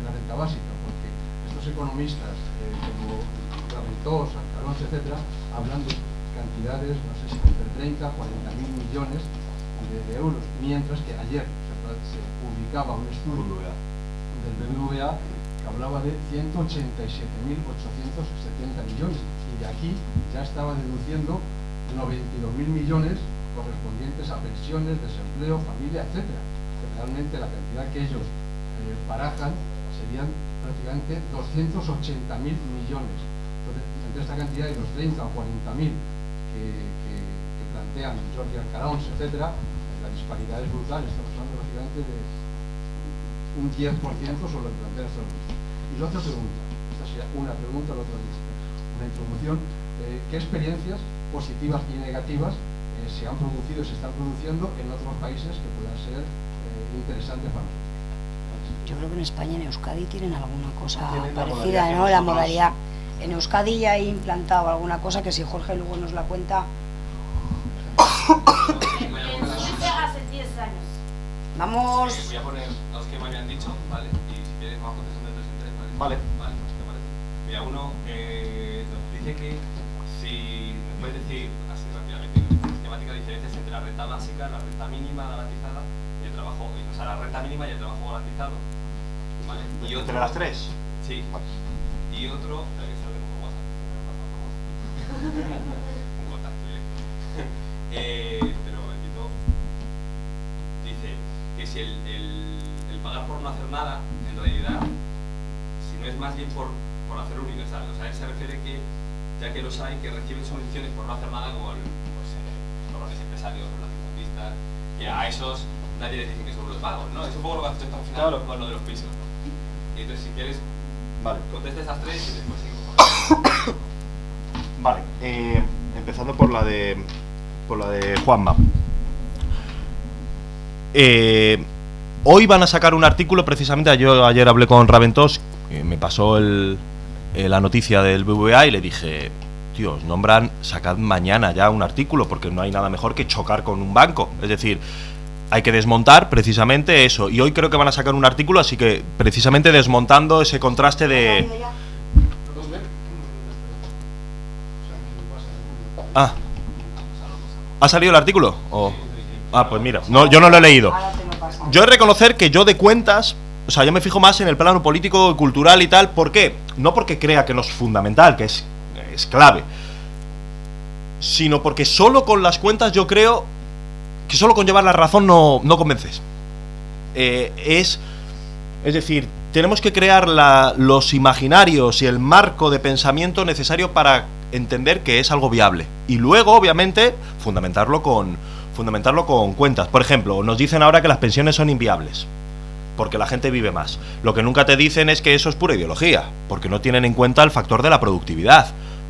la renta básica, porque estos economistas como Raventós, Arcalons, etcétera, hablan de cantidades, no sé si entre 30 40.000 millones de euros, mientras que ayer se publicaba un estudio del BBVA que hablaba de 187.870 millones, y de aquí ya estaba deduciendo 92.000 millones correspondientes a pensiones, desempleo, familia, etcétera. Realmente la cantidad que ellos barajan serían prácticamente 280.000 millones. Entonces, entre esta cantidad de los 30 o 40.000 que plantean Jordi Arcalons, etcétera, la disparidad es brutal. Estamos hablando prácticamente de un 10% sobre lo que plantea Estados Unidos. Y la otra pregunta, esta sería una pregunta, la otra es una introducción. ¿Qué experiencias positivas y negativas se han producido y se están produciendo en otros países que puedan ser interesantes para nosotros? Yo creo que en España, en Euskadi, tienen alguna cosa parecida, ¿no? La modalidad. En Euskadi ya hay implantado alguna cosa que si Jorge luego nos la cuenta. En Suiza hace 10 años. Vamos. Voy a poner los que me habían dicho, ¿vale? Y si quieres vamos contestando de 3 en 3, ¿vale? Vale. ¿Te parece? Mira, uno nos dice que si nos puedes decir así rápidamente esquemática diferencias entre la renta básica, la renta mínima garantizada y el trabajo, o sea, la renta mínima y el trabajo garantizado, ¿vale? Y otro, ¿entre las tres? Sí. Vale. Y otro, espera que salga por WhatsApp. Un contacto directo. Pero entiendo, dice que si el pagar por no hacer nada, en realidad, si no es más bien por hacerlo universal. O sea, él se refiere que, ya que los hay que reciben subvenciones por no hacer nada, como los grandes empresarios, los latifundistas, que a esos nadie les dice que son los pagos, ¿no? Es un poco lo que has hecho al final, claro, con lo de los pisos, ¿no? Y entonces, si quieres, vale, contesta esas tres y después seguimos. Vale, empezando por la de Juanma. Hoy van a sacar un artículo, precisamente, yo ayer hablé con Raventós, me pasó la noticia del BBVA y le dije, tío, os nombran, sacad mañana ya un artículo, porque no hay nada mejor que chocar con un banco. Es decir, hay que desmontar precisamente eso, y hoy creo que van a sacar un artículo, así que precisamente desmontando ese contraste de... Ah, ¿ha salido el artículo? Pues mira, no, yo no lo he leído. Yo he de reconocer que yo de cuentas, o sea, yo me fijo más en el plano político, cultural y tal. ¿Por qué? No porque crea que no es fundamental, que es clave, sino porque solo con las cuentas yo creo que solo con llevar la razón no convences. Es decir, tenemos que crear los imaginarios y el marco de pensamiento necesario para entender que es algo viable. Y luego, obviamente, fundamentarlo con cuentas. Por ejemplo, nos dicen ahora que las pensiones son inviables porque la gente vive más. Lo que nunca te dicen es que eso es pura ideología, porque no tienen en cuenta el factor de la productividad.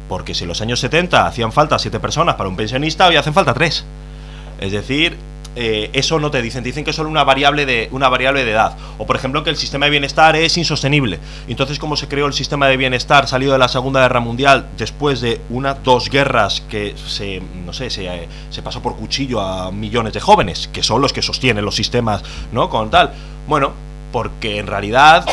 Porque si en los años 70 hacían falta 7 personas para un pensionista, hoy hacen falta 3. Es decir, eso no te dicen que es solo una variable de edad. O por ejemplo que el sistema de bienestar es insostenible. Entonces, ¿cómo se creó el sistema de bienestar salido de la Segunda Guerra Mundial después de 2 guerras que se pasó por cuchillo a millones de jóvenes, que son los que sostienen los sistemas, ¿no? Con tal. Bueno, porque en realidad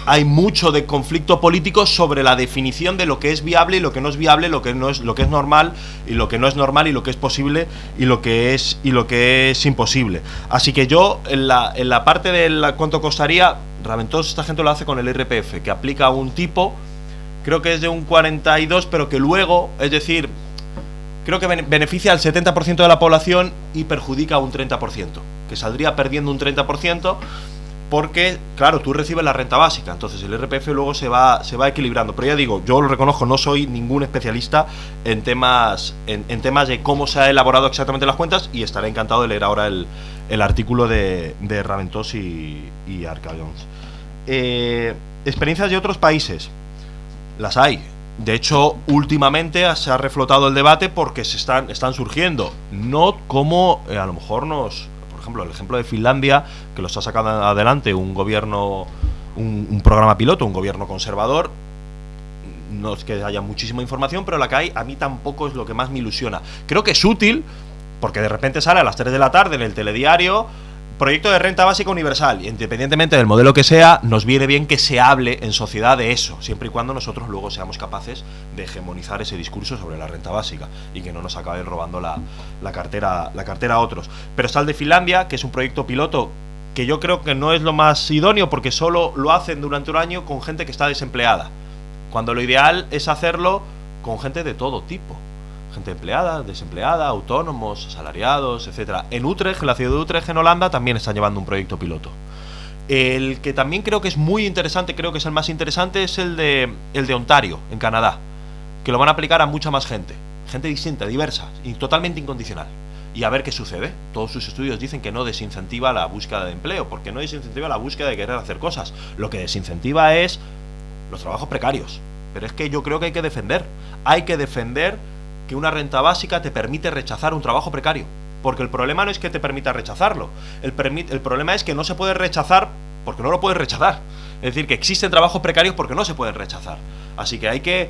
hay mucho de conflicto político sobre la definición de lo que es viable y lo que no es viable, lo que es normal y lo que no es normal, y lo que es posible y lo que es imposible. Así que yo en la parte de cuánto costaría, Raventós, esta gente lo hace con el IRPF, que aplica un tipo, creo que es de un 42, pero que luego, es decir, creo que beneficia al 70% de la población y perjudica a un 30%, que saldría perdiendo un 30%. Porque, claro, tú recibes la renta básica, entonces el IRPF luego se va equilibrando. Pero ya digo, yo lo reconozco, no soy ningún especialista en temas de cómo se ha elaborado exactamente las cuentas, y estaré encantado de leer ahora el artículo de Raventós y Arcalons. Experiencias de otros países, las hay. De hecho, últimamente se ha reflotado el debate porque están surgiendo, no como a lo mejor por ejemplo, el ejemplo de Finlandia, que lo está sacando adelante un gobierno, un programa piloto, un gobierno conservador. No es que haya muchísima información, pero la que hay a mí tampoco es lo que más me ilusiona. Creo que es útil, porque de repente sale a las 3 de la tarde en el telediario Proyecto de renta básica universal, independientemente del modelo que sea, nos viene bien que se hable en sociedad de eso, siempre y cuando nosotros luego seamos capaces de hegemonizar ese discurso sobre la renta básica y que no nos acaben robando la cartera a otros. Pero está el de Finlandia, que es un proyecto piloto que yo creo que no es lo más idóneo porque solo lo hacen durante un año con gente que está desempleada, cuando lo ideal es hacerlo con gente de todo tipo. Gente empleada, desempleada, autónomos, asalariados, etcétera. En Utrecht, en la ciudad de Utrecht, en Holanda, también están llevando un proyecto piloto. El que también creo que es muy interesante, creo que es el más interesante, es el de Ontario, en Canadá, que lo van a aplicar a mucha más gente distinta, diversa y totalmente incondicional. Y a ver qué sucede. Todos sus estudios dicen que no desincentiva la búsqueda de empleo, porque no desincentiva la búsqueda de querer hacer cosas. Lo que desincentiva es los trabajos precarios. Pero es que yo creo que hay que defender que una renta básica te permite rechazar un trabajo precario, porque el problema no es que te permita rechazarlo, el problema es que no se puede rechazar porque no lo puedes rechazar, es decir, que existen trabajos precarios porque no se pueden rechazar, así que hay que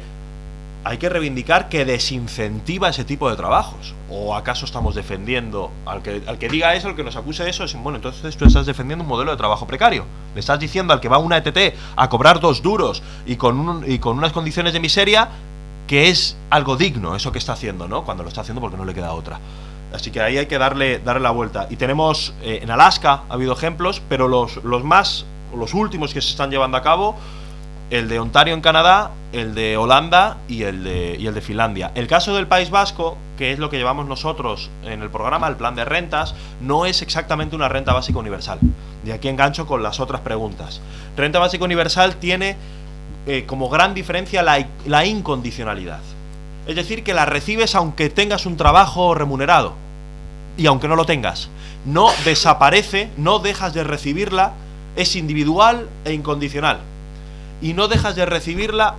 reivindicar que desincentiva ese tipo de trabajos. ¿O acaso estamos defendiendo al que diga eso, al que nos acuse de eso? Es, bueno, entonces tú estás defendiendo un modelo de trabajo precario. Le estás diciendo al que va a una ETT a cobrar 2 duros y con unas condiciones de miseria que es algo digno eso que está haciendo, ¿no? Cuando lo está haciendo porque no le queda otra. Así que ahí hay que darle la vuelta. Y tenemos, en Alaska ha habido ejemplos, pero los últimos que se están llevando a cabo, el de Ontario en Canadá, el de Holanda y el de Finlandia. El caso del País Vasco, que es lo que llevamos nosotros en el programa, el plan de rentas, no es exactamente una renta básica universal. De aquí engancho con las otras preguntas. Renta básica universal tiene como gran diferencia la incondicionalidad. Es decir, que la recibes aunque tengas un trabajo remunerado y aunque no lo tengas. No desaparece, no dejas de recibirla, es individual e incondicional. Y no dejas de recibirla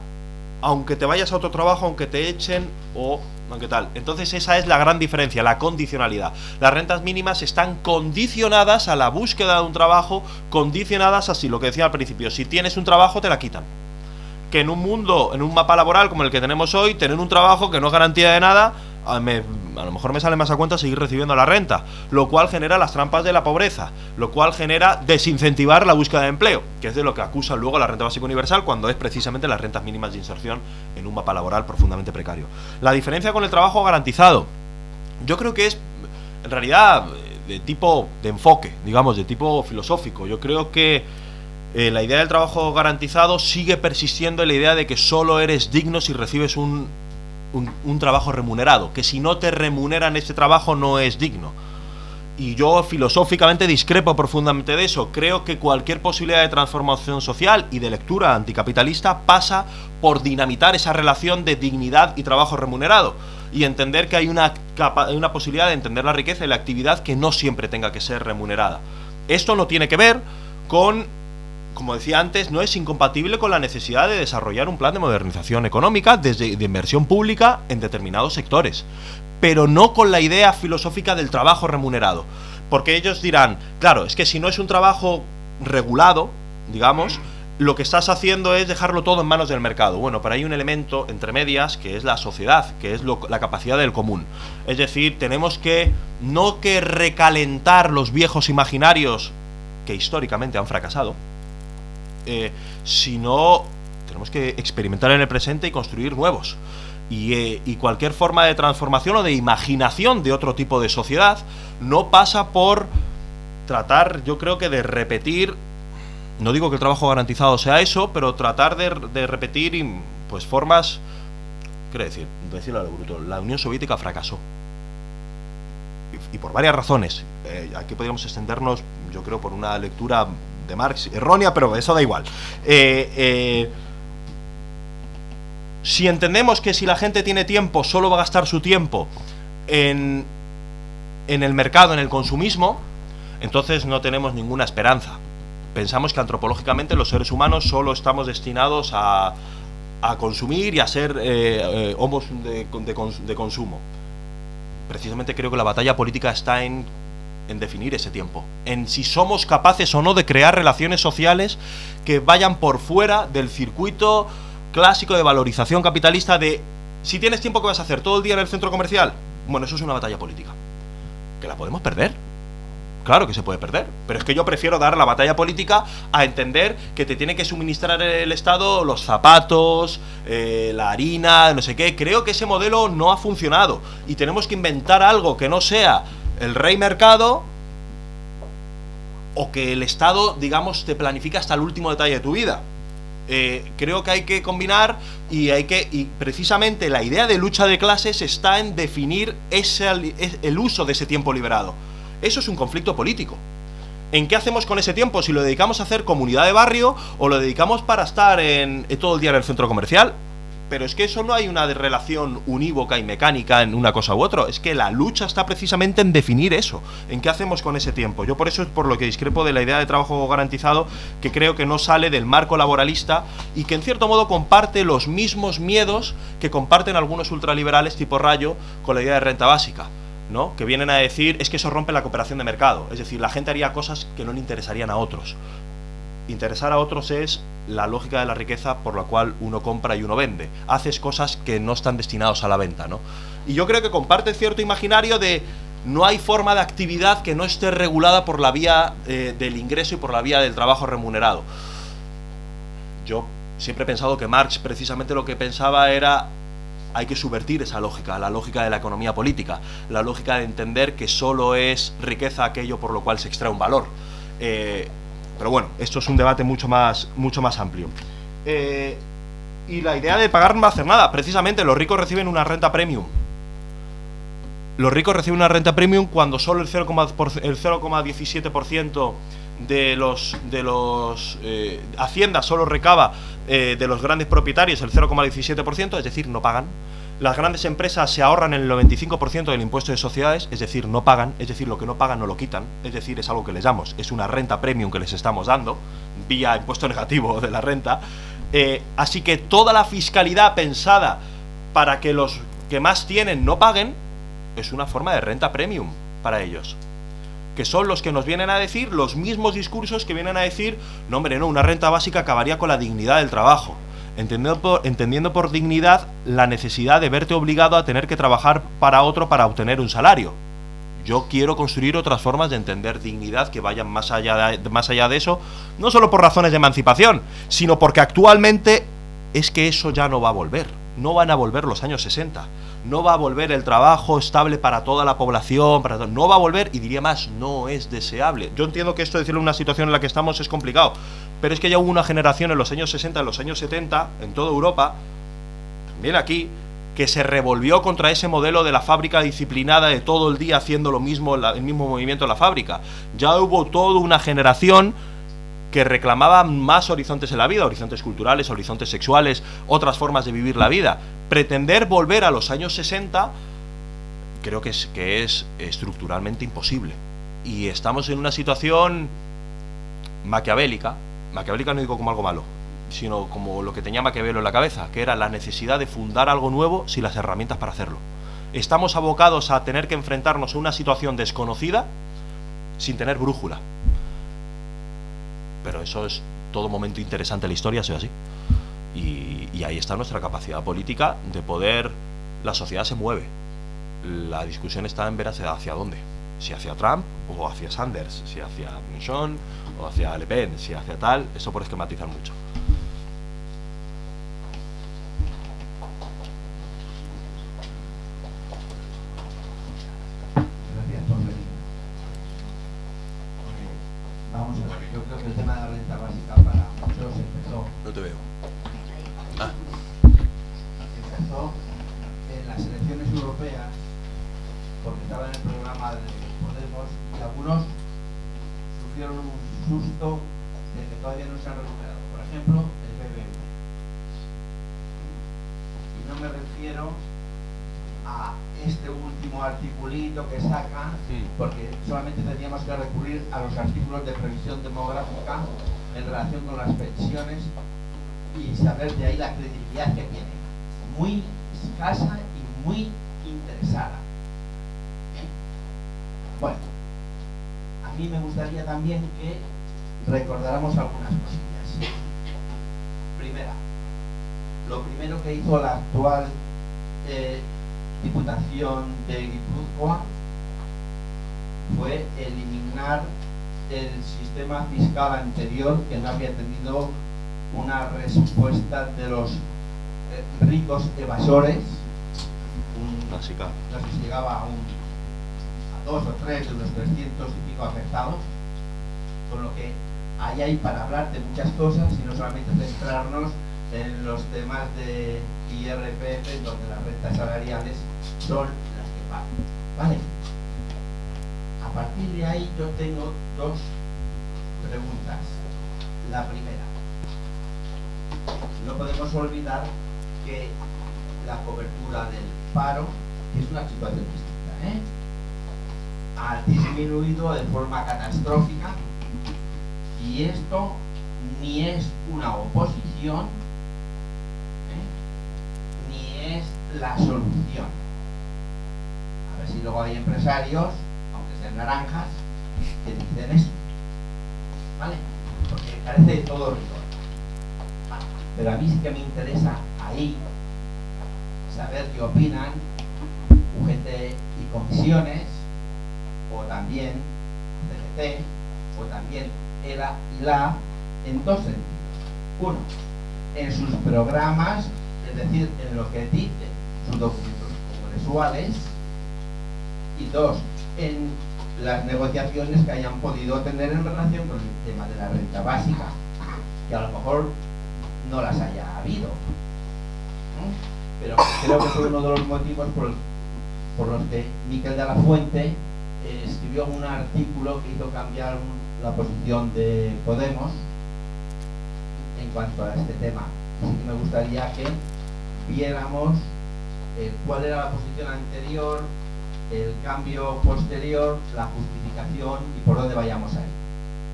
aunque te vayas a otro trabajo, aunque te echen o aunque tal. Entonces esa es la gran diferencia, la condicionalidad. Las rentas mínimas están condicionadas a la búsqueda de un trabajo, condicionadas así, lo que decía al principio, si tienes un trabajo te la quitan. Que en un mundo, en un mapa laboral como el que tenemos hoy, tener un trabajo que no es garantía de nada, a lo mejor me sale más a cuenta seguir recibiendo la renta, lo cual genera las trampas de la pobreza, lo cual genera desincentivar la búsqueda de empleo, que es de lo que acusa luego la renta básica universal, cuando es precisamente las rentas mínimas de inserción en un mapa laboral profundamente precario. La diferencia con el trabajo garantizado, yo creo que es en realidad de tipo de enfoque, digamos, de tipo filosófico. Yo creo que la idea del trabajo garantizado sigue persistiendo en la idea de que solo eres digno si recibes un trabajo remunerado, que si no te remuneran ese trabajo no es digno. Y yo filosóficamente discrepo profundamente de eso. Creo que cualquier posibilidad de transformación social y de lectura anticapitalista pasa por dinamitar esa relación de dignidad y trabajo remunerado y entender que hay una posibilidad de entender la riqueza y la actividad que no siempre tenga que ser remunerada. Esto no tiene que ver con, como decía antes, no es incompatible con la necesidad de desarrollar un plan de modernización económica de inversión pública en determinados sectores, pero no con la idea filosófica del trabajo remunerado, porque ellos dirán, claro, es que si no es un trabajo regulado, digamos, lo que estás haciendo es dejarlo todo en manos del mercado. Bueno, pero hay un elemento entre medias que es la sociedad, que es la capacidad del común. Es decir, tenemos que no que recalentar los viejos imaginarios que históricamente han fracasado, sino tenemos que experimentar en el presente y construir nuevos. Y cualquier forma de transformación o de imaginación de otro tipo de sociedad no pasa por tratar, yo creo que de repetir, no digo que el trabajo garantizado sea eso, pero tratar de repetir pues formas, quiero decirlo a lo bruto, la Unión Soviética fracasó. Y por varias razones. Aquí podríamos extendernos, yo creo, por una lectura de Marx errónea, pero eso da igual. Si entendemos que si la gente tiene tiempo, solo va a gastar su tiempo en el mercado, en el consumismo, entonces no tenemos ninguna esperanza. Pensamos que antropológicamente los seres humanos solo estamos destinados a consumir y a ser homos de consumo. Precisamente creo que la batalla política está en definir ese tiempo, en si somos capaces o no de crear relaciones sociales que vayan por fuera del circuito clásico de valorización capitalista de si tienes tiempo, ¿qué vas a hacer? ¿Todo el día en el centro comercial? Bueno, eso es una batalla política que la podemos perder, Claro que se puede perder, pero es que yo prefiero dar la batalla política a entender que te tiene que suministrar el Estado los zapatos, la harina, no sé qué. Creo que ese modelo no ha funcionado y tenemos que inventar algo que no sea el rey mercado o que el Estado, digamos, te planifica hasta el último detalle de tu vida. Creo que hay que combinar y precisamente la idea de lucha de clases está en definir el uso de ese tiempo liberado. Eso es un conflicto político. ¿En qué hacemos con ese tiempo? Si lo dedicamos a hacer comunidad de barrio o lo dedicamos para estar todo el día en el centro comercial. Pero es que eso no hay una relación unívoca y mecánica en una cosa u otra. Es que la lucha está precisamente en definir eso. ¿En qué hacemos con ese tiempo? Yo por eso es por lo que discrepo de la idea de trabajo garantizado, que creo que no sale del marco laboralista y que en cierto modo comparte los mismos miedos que comparten algunos ultraliberales tipo Rayo con la idea de renta básica, ¿no? Que vienen a decir, es que eso rompe la cooperación de mercado. Es decir, la gente haría cosas que no le interesarían a otros. Interesar a otros es la lógica de la riqueza por la cual uno compra y uno vende. Haces cosas que no están destinados a la venta, ¿no? Y yo creo que comparte cierto imaginario de no hay forma de actividad que no esté regulada por la vía del ingreso y por la vía del trabajo remunerado. Yo siempre he pensado que Marx precisamente lo que pensaba era hay que subvertir esa lógica, la lógica de la economía política, la lógica de entender que solo es riqueza aquello por lo cual se extrae un valor. Pero bueno, esto es un debate mucho más amplio. Y la idea de pagar no va a hacer nada. Precisamente los ricos reciben una renta premium. Los ricos reciben una renta premium cuando solo el 0,17% de los Hacienda solo recaba de los grandes propietarios el 0,17%, es decir, no pagan. Las grandes empresas se ahorran el 95% del impuesto de sociedades, es decir, no pagan, es decir, lo que no pagan no lo quitan, es decir, es algo que les damos, es una renta premium que les estamos dando, vía impuesto negativo de la renta. Así que toda la fiscalidad pensada para que los que más tienen no paguen, es una forma de renta premium para ellos. Que son los que nos vienen a decir los mismos discursos que vienen a decir, no hombre, no, una renta básica acabaría con la dignidad del trabajo. Entendiendo por dignidad la necesidad de verte obligado a tener que trabajar para otro para obtener un salario. Yo quiero construir otras formas de entender dignidad que vayan más allá de eso, no solo por razones de emancipación, sino porque actualmente es que eso ya no va a volver. No van a volver los años 60. No va a volver el trabajo estable para toda la población, no va a volver, y diría más, no es deseable. Yo entiendo que esto, decirlo en una situación en la que estamos, es complicado, pero es que ya hubo una generación en los años 60, en los años 70, en toda Europa, también aquí, que se revolvió contra ese modelo de la fábrica disciplinada de todo el día haciendo lo mismo, el mismo movimiento en la fábrica. Ya hubo toda una generación que reclamaba más horizontes en la vida, horizontes culturales, horizontes sexuales, otras formas de vivir la vida. Pretender volver a los años 60 creo que es estructuralmente imposible. Y estamos en una situación maquiavélica no digo como algo malo, sino como lo que tenía Maquiavelo en la cabeza, que era la necesidad de fundar algo nuevo sin las herramientas para hacerlo. Estamos abocados a tener que enfrentarnos a una situación desconocida sin tener brújula. Pero eso es todo momento interesante en la historia, sea así. Y ahí está nuestra capacidad política de poder... La sociedad se mueve. La discusión está en ver hacia dónde. Si hacia Trump o hacia Sanders, si hacia Mélenchon o hacia Le Pen, si hacia tal, eso por esquematizar mucho. Gracias por venir. Vamos a ver, yo creo que el tema de la renta básica para muchos empezó. No te veo. Empezó en las elecciones europeas, porque estaba en el programa de Podemos, y algunos sufrieron un susto de que todavía no se han recuperado. Por ejemplo, el BBV. Y no me refiero a este último articulito que saca, porque solamente tendríamos que recurrir a los artículos de previsión demográfica en relación con las pensiones y saber de ahí la credibilidad que tiene. Muy escasa y muy interesada. Bueno, a mí me gustaría también que recordáramos algunas cosillas. Primera, lo primero que hizo la actual Diputación de Guipúzcoa fue eliminar el sistema fiscal anterior que no había tenido una respuesta de los ricos evasores. No sé si llegaba a 2 o 3 de los 300 y pico afectados, con lo que ahí hay para hablar de muchas cosas y no solamente centrarnos en los temas de IRPF, donde las rentas salariales son las que pagan. ¿Vale? A partir de ahí yo tengo 2 preguntas. La primera, no podemos olvidar que la cobertura del paro, que es una situación distinta, ha disminuido de forma catastrófica, y esto ni es una oposición ni es la solución. A ver si luego hay empresarios, aunque sean naranjas, que dicen eso, ¿vale? Porque carece de todo rigor. Pero a mí sí que me interesa ahí saber qué opinan UGT y comisiones, o también CGT, o también ELA y LA, en 2 sentidos. Uno, en sus programas, es decir, en lo que dicen sus documentos congresuales, y 2, en las negociaciones que hayan podido tener en relación con el tema de la renta básica, que a lo mejor no las haya habido, pero creo que fue uno de los motivos por los que Miquel de la Fuente escribió un artículo que hizo cambiar la posición de Podemos en cuanto a este tema. Así que me gustaría que viéramos cuál era la posición anterior, el cambio posterior, la justificación y por dónde vayamos a ir.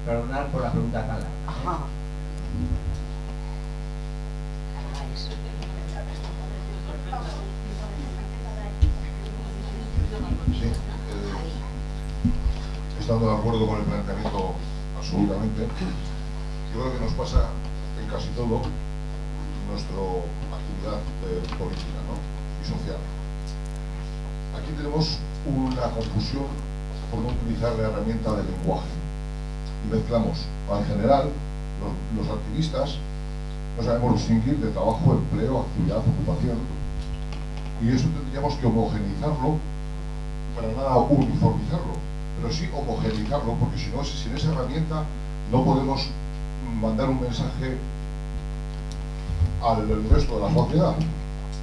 Perdonad por la pregunta tan larga. Sí, estando de acuerdo con el planteamiento absolutamente. Yo creo que nos pasa en casi todo nuestra actividad política, ¿no? Y social. Aquí tenemos una confusión por no utilizar la herramienta del lenguaje y mezclamos, en general, los activistas no sabemos distinguir de trabajo, empleo, actividad, ocupación, y eso tendríamos que homogeneizarlo, para nada uniformizarlo, pero sí homogeneizarlo, porque si no, sin esa herramienta no podemos mandar un mensaje al resto de la sociedad.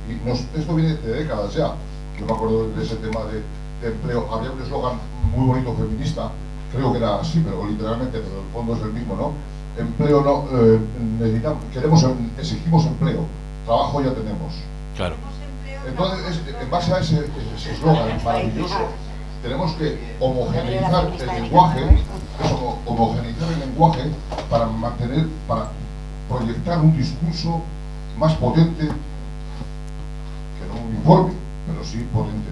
Y esto viene de décadas ya. Yo me acuerdo de ese tema de empleo. Había un eslogan muy bonito feminista, creo que era así, pero literalmente, pero el fondo es el mismo, ¿no? Empleo no, exigimos empleo, trabajo ya tenemos. Claro. Entonces, en base a ese eslogan maravilloso, tenemos que homogeneizar el lenguaje, para proyectar un discurso más potente, que no uniforme, pero sí potente.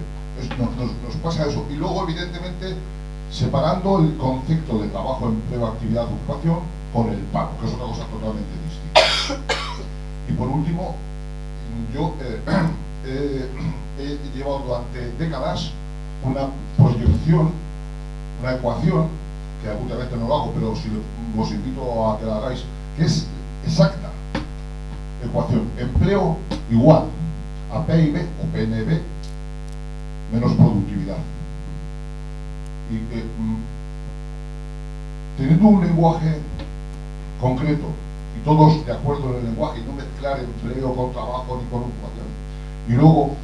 Nos pasa eso. Y luego, evidentemente, separando el concepto de trabajo, empleo, actividad, ocupación con el paro, que es otra cosa totalmente distinta. Y por último, yo he llevado durante décadas una proyección, una ecuación, que últimamente no lo hago, pero si os invito a que la hagáis, que es exacta. Ecuación: empleo igual a PIB o PNB menos productividad. Y teniendo un lenguaje concreto y todos de acuerdo en el lenguaje, y no mezclar empleo con trabajo ni con ocupación, y luego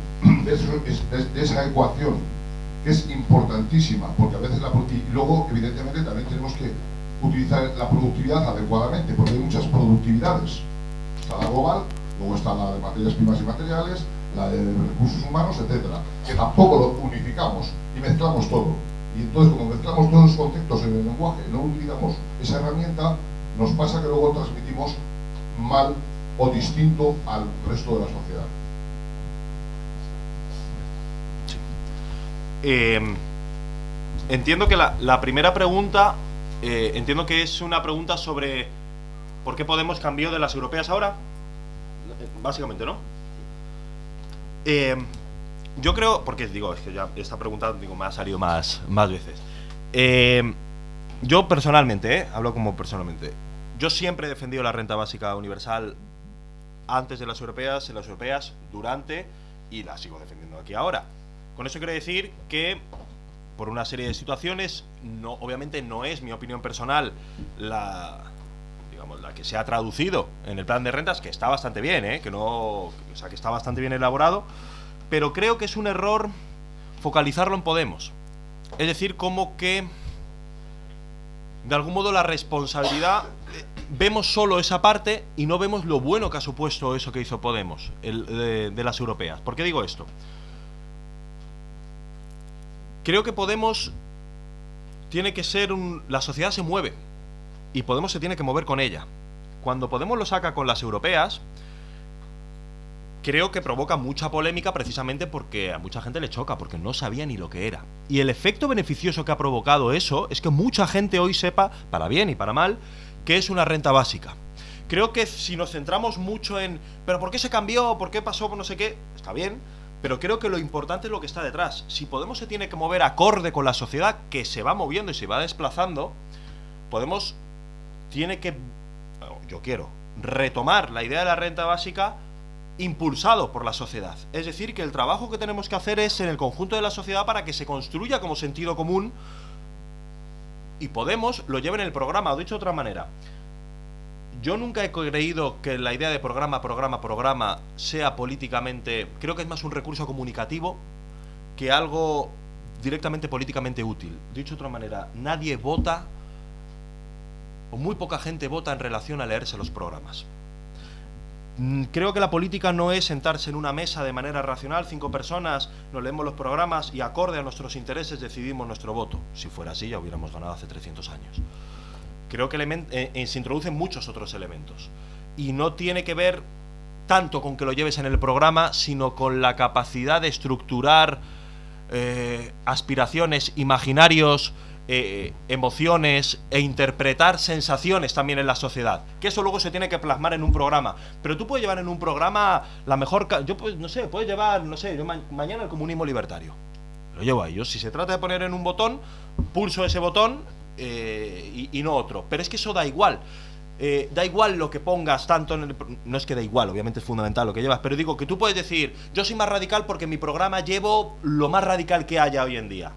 de esa ecuación, que es importantísima, porque a veces y luego evidentemente también tenemos que utilizar la productividad adecuadamente, porque hay muchas productividades. Está la global, luego está la de materias primas y materiales, la de recursos humanos, etcétera, que tampoco lo unificamos y mezclamos todo. Y entonces, como mezclamos todos los conceptos en el lenguaje, no utilizamos esa herramienta, nos pasa que luego transmitimos mal o distinto al resto de la sociedad. Entiendo que la primera pregunta, entiendo que es una pregunta sobre ¿por qué Podemos cambió de las europeas ahora? Básicamente, ¿no? Yo creo, porque digo, es que ya esta pregunta me ha salido más veces. Yo personalmente, hablo como personalmente, yo siempre he defendido la renta básica universal antes de las europeas, en las europeas, durante, y la sigo defendiendo aquí ahora. Con eso quiero decir que, por una serie de situaciones, obviamente no es mi opinión personal la que se ha traducido en el plan de rentas, que está bastante bien, que está bastante bien elaborado, pero creo que es un error focalizarlo en Podemos. Es decir, como que de algún modo la responsabilidad, vemos solo esa parte y no vemos lo bueno que ha supuesto eso que hizo Podemos de las europeas. ¿Por qué digo esto? Creo que Podemos tiene que ser la sociedad se mueve y Podemos se tiene que mover con ella. Cuando Podemos lo saca con las europeas, creo que provoca mucha polémica precisamente porque a mucha gente le choca, porque no sabía ni lo que era. Y el efecto beneficioso que ha provocado eso es que mucha gente hoy sepa, para bien y para mal, qué es una renta básica. Creo que si nos centramos mucho en ¿pero por qué se cambió? ¿Por qué pasó? Por no sé qué, está bien, pero creo que lo importante es lo que está detrás. Si Podemos se tiene que mover acorde con la sociedad que se va moviendo y se va desplazando, Podemos tiene que, yo quiero, retomar la idea de la renta básica impulsado por la sociedad. Es decir, que el trabajo que tenemos que hacer es en el conjunto de la sociedad para que se construya como sentido común y Podemos lo lleve en el programa. O dicho de otra manera, yo nunca he creído que la idea de programa sea políticamente, creo que es más un recurso comunicativo que algo directamente políticamente útil. Dicho de otra manera, nadie vota o muy poca gente vota en relación a leerse los programas. Creo que la política no es sentarse en una mesa de manera racional, 5 personas, nos leemos los programas y acorde a nuestros intereses decidimos nuestro voto. Si fuera así ya hubiéramos ganado hace 300 años. Creo que se introducen muchos otros elementos y no tiene que ver tanto con que lo lleves en el programa, sino con la capacidad de estructurar aspiraciones, imaginarios, emociones e interpretar sensaciones también en la sociedad, que eso luego se tiene que plasmar en un programa. Pero tú puedes llevar en un programa la mejor, yo pues, no sé, puedes llevar, no sé, yo mañana el comunismo libertario, lo llevo ahí. Yo, si se trata de poner en un botón, pulso ese botón y no otro, pero es que eso da igual. Da igual lo que pongas tanto en el... No es que da igual, obviamente es fundamental lo que llevas, pero digo que tú puedes decir, yo soy más radical porque en mi programa llevo lo más radical que haya hoy en día.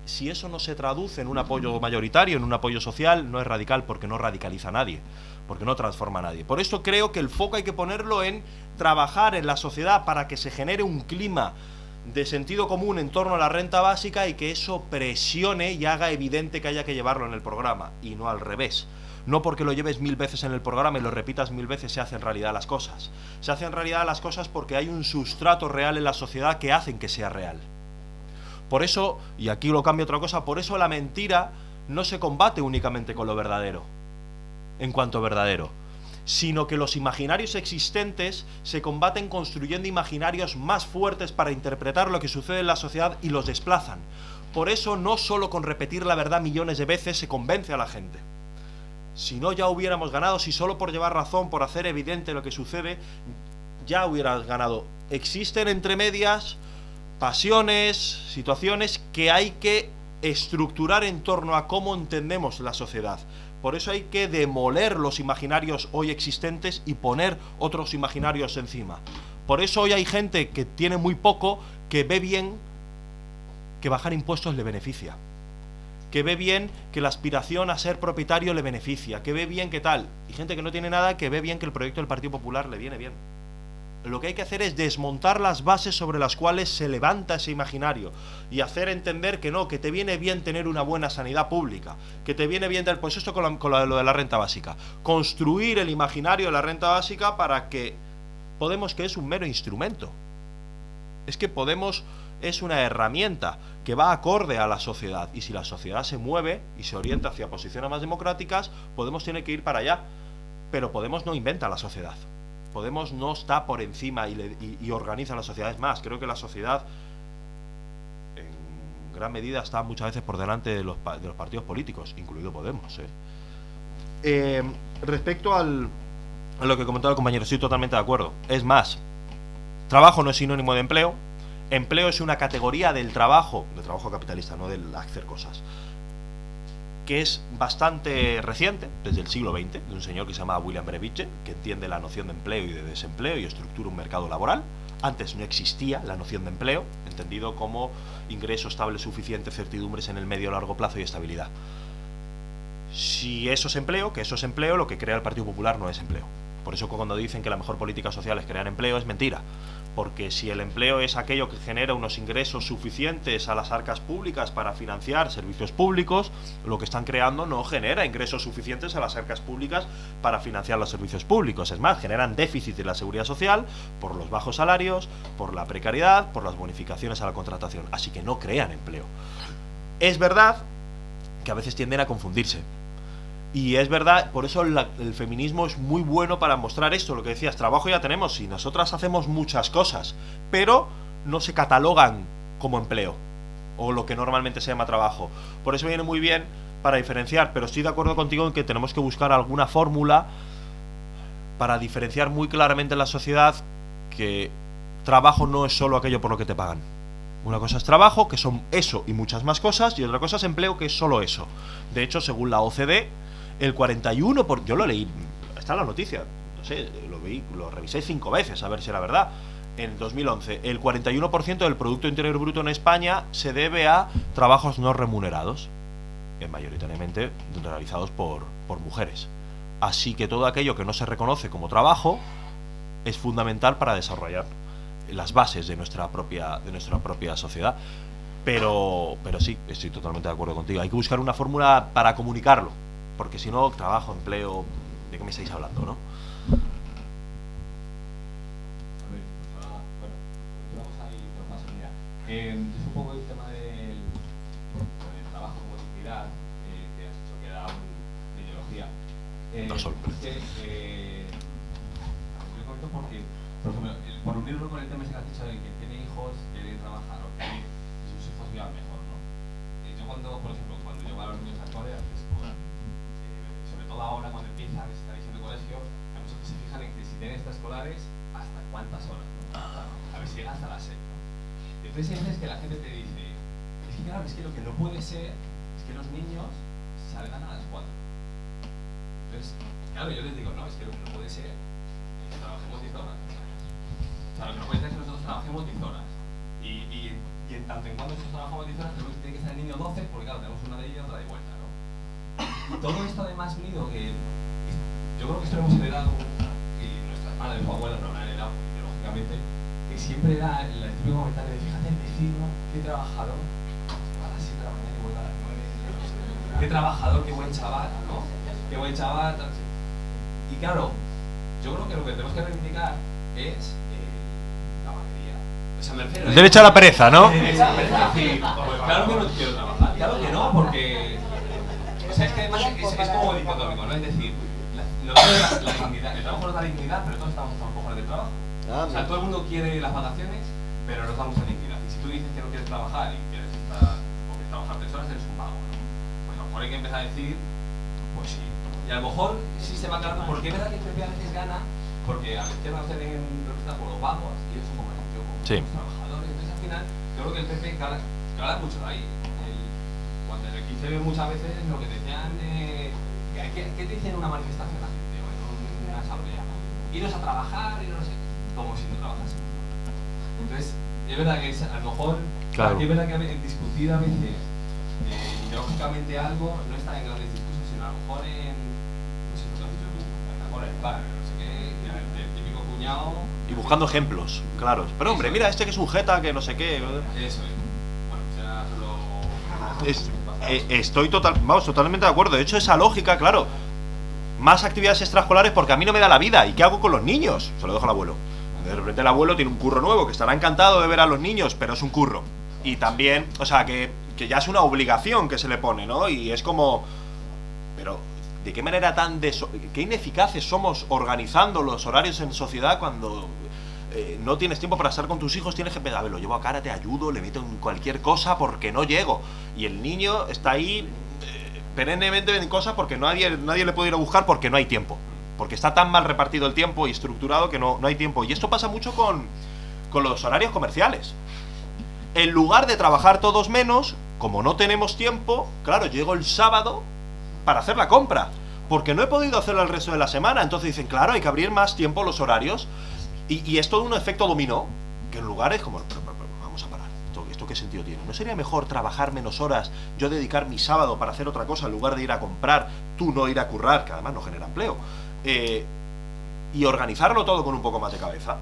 Si eso no se traduce en un apoyo mayoritario, en un apoyo social, no es radical porque no radicaliza a nadie, porque no transforma a nadie. Por eso creo que el foco hay que ponerlo en trabajar en la sociedad para que se genere un clima de sentido común en torno a la renta básica y que eso presione y haga evidente que haya que llevarlo en el programa, y no al revés. No porque lo lleves 1000 veces en el programa y lo repitas 1000 veces se hacen realidad las cosas. Se hacen realidad las cosas porque hay un sustrato real en la sociedad que hacen que sea real. Por eso, y aquí lo cambio a otra cosa, por eso la mentira no se combate únicamente con lo verdadero, en cuanto verdadero, sino que los imaginarios existentes se combaten construyendo imaginarios más fuertes para interpretar lo que sucede en la sociedad y los desplazan. Por eso no solo con repetir la verdad millones de veces se convence a la gente. Si no, ya hubiéramos ganado. Si solo por llevar razón, por hacer evidente lo que sucede, ya hubieras ganado. Existen entre medias pasiones, situaciones que hay que estructurar en torno a cómo entendemos la sociedad. Por eso hay que demoler los imaginarios hoy existentes y poner otros imaginarios encima. Por eso hoy hay gente que tiene muy poco, que ve bien que bajar impuestos le beneficia, que ve bien que la aspiración a ser propietario le beneficia, que ve bien que tal, y gente que no tiene nada, que ve bien que el proyecto del Partido Popular le viene bien. Lo que hay que hacer es desmontar las bases sobre las cuales se levanta ese imaginario y hacer entender que no, que te viene bien tener una buena sanidad pública, que te viene bien tener, pues esto con lo de la renta básica, construir el imaginario de la renta básica para que Podemos, que es un mero instrumento, es que Podemos es una herramienta que va acorde a la sociedad, y si la sociedad se mueve y se orienta hacia posiciones más democráticas, Podemos tiene que ir para allá, pero Podemos no inventa la sociedad. Podemos no está por encima y organiza la sociedad. Es más, creo que la sociedad en gran medida está muchas veces por delante de los partidos políticos, incluido Podemos. Respecto a lo que comentaba el compañero, estoy totalmente de acuerdo. Es más, trabajo no es sinónimo de empleo. Empleo es una categoría del trabajo capitalista, no del hacer cosas. que es bastante reciente, desde el siglo XX, de un señor que se llama William Breviche, que entiende la noción de empleo y de desempleo y estructura un mercado laboral. Antes no existía la noción de empleo, entendido como ingreso estable suficiente, certidumbres en el medio a largo plazo y estabilidad. Si eso es empleo, que eso es empleo, lo que crea el Partido Popular no es empleo. Por eso cuando dicen que la mejor política social es crear empleo, es mentira. Porque si el empleo es aquello que genera unos ingresos suficientes a las arcas públicas para financiar servicios públicos, lo que están creando no genera ingresos suficientes a las arcas públicas para financiar los servicios públicos. Es más, generan déficit de la seguridad social por los bajos salarios, por la precariedad, por las bonificaciones a la contratación. Así que no crean empleo. Es verdad que a veces tienden a confundirse. Y es verdad, por eso el feminismo es muy bueno para mostrar esto, lo que decías, trabajo ya tenemos y nosotras hacemos muchas cosas, pero no se catalogan como empleo, o lo que normalmente se llama trabajo. Por eso viene muy bien para diferenciar, pero estoy de acuerdo contigo en que tenemos que buscar alguna fórmula para diferenciar muy claramente en la sociedad que trabajo no es solo aquello por lo que te pagan. Una cosa es trabajo, que son eso y muchas más cosas, y otra cosa es empleo, que es solo eso. De hecho, según la OCDE, el 41%, yo lo leí, está en la noticia, no sé, lo revisé 5 veces a ver si era verdad. En 2011, el 41% del Producto Interior Bruto en España se debe a trabajos no remunerados, mayoritariamente realizados por mujeres. Así que todo aquello que no se reconoce como trabajo es fundamental para desarrollar las bases de nuestra propia sociedad. Pero sí, estoy totalmente de acuerdo contigo. Hay que buscar una fórmula para comunicarlo, porque si no, trabajo, empleo, ¿de qué me estáis hablando, no? A ver, pues vamos ahí por paso, mira. Es un poco el tema del trabajo como dignidad, que has dicho que era una ideología. No solo. Yo comento porque, por ejemplo, por unirlo con el tema ese que has dicho de que tiene hijos, quiere trabajar o quiere que sus hijos vivan mejor, ¿no? Yo cuando, por ejemplo, cuando llevo a los niños a cole, sobre todo ahora cuando empieza, que se está diciendo colegio, hay muchos que se fijan en que si tienen extraescolares, ¿hasta cuántas horas? ¿No? A ver si llega hasta las 6, ¿no? Entonces hay veces que la gente te dice, es que claro, es que lo que no puede ser es que los niños salgan a las 4. Entonces, claro, yo les digo, no, es que lo que no puede ser es que trabajemos 10 horas. O sea, lo que no puede ser es que nosotros trabajemos 10 horas. Y en tanto en cuanto nosotros trabajamos 10 horas, tenemos que tiene que estar el niño 12, porque claro, tenemos una de ida y otra de vuelta, ¿no? Y todo esto además unido, que yo creo que esto lo hemos heredado, y nuestras madres o abuelas lo habrán heredado ideológicamente, que siempre era el típico comentario de fíjate el vecino, qué trabajador, a las 7 de la mañana y vuelve a las 9, qué trabajador, qué buen chaval, ¿no? Qué buen chaval, tal. Y claro, yo creo que lo que tenemos que reivindicar es la vaguería. O sea, me refiero, derecho a la pereza, ¿no? Derecho a la pereza, sí. Claro que no quiero trabajar, claro que no, porque o sea, es que además es como dicotómico, ¿no? Es decir, la dignidad, el trabajo nos da dignidad, pero todos estamos a cojones de trabajo. O sea, todo el mundo quiere las vacaciones, pero nos damos la dignidad. Y si tú dices que no quieres trabajar y quieres trabajar 3 horas, eres un vago, ¿no? Pues a lo mejor hay que empezar a decir, pues sí. Y a lo mejor sí se va aclarando, porque es verdad que el PP a veces gana, porque a la izquierda nos tienen representados por los vagos y ellos son como los trabajadores. Entonces al final, yo creo que el PP gana mucho de ahí. Cuando en el 15 muchas veces lo que decían ¿qué te dicen en una manifestación la gente o en una asamblea? Iros a trabajar y no sé, como si no trabajase. Entonces, es verdad que a lo mejor, claro, es verdad que discutir a veces ideológicamente algo no está en grandes discursos, sino a lo mejor en, no sé lo que has dicho tú, en el bar, no sé qué, el típico cuñado. Y buscando ejemplos, claro. Pero hombre, mira, este que es un jeta, que no sé qué. Eso es. Bueno, o sea, estoy totalmente de acuerdo. De hecho, esa lógica, claro, más actividades extraescolares porque a mí no me da la vida. ¿Y qué hago con los niños? Se lo dejo al abuelo. De repente el abuelo tiene un curro nuevo, que estará encantado de ver a los niños, pero es un curro. Y también, o sea, que ya es una obligación que se le pone, ¿no? Y es como, pero ¿de qué manera qué ineficaces somos organizando los horarios en sociedad cuando no tienes tiempo para estar con tus hijos? Tienes que, a ver, lo llevo a cara, te ayudo, le meto en cualquier cosa porque no llego. Y el niño está ahí perennemente en cosas porque nadie le puede ir a buscar porque no hay tiempo. Porque está tan mal repartido el tiempo y estructurado que no hay tiempo. Y esto pasa mucho con los horarios comerciales. En lugar de trabajar todos menos, como no tenemos tiempo, claro, llego el sábado para hacer la compra, porque no he podido hacerlo el resto de la semana. Entonces dicen, claro, hay que abrir más tiempo los horarios, y es todo un efecto dominó, que en lugares como, pero, vamos a parar, ¿esto qué sentido tiene? ¿No sería mejor trabajar menos horas, yo dedicar mi sábado para hacer otra cosa en lugar de ir a comprar, tú no ir a currar, que además no genera empleo, y organizarlo todo con un poco más de cabeza,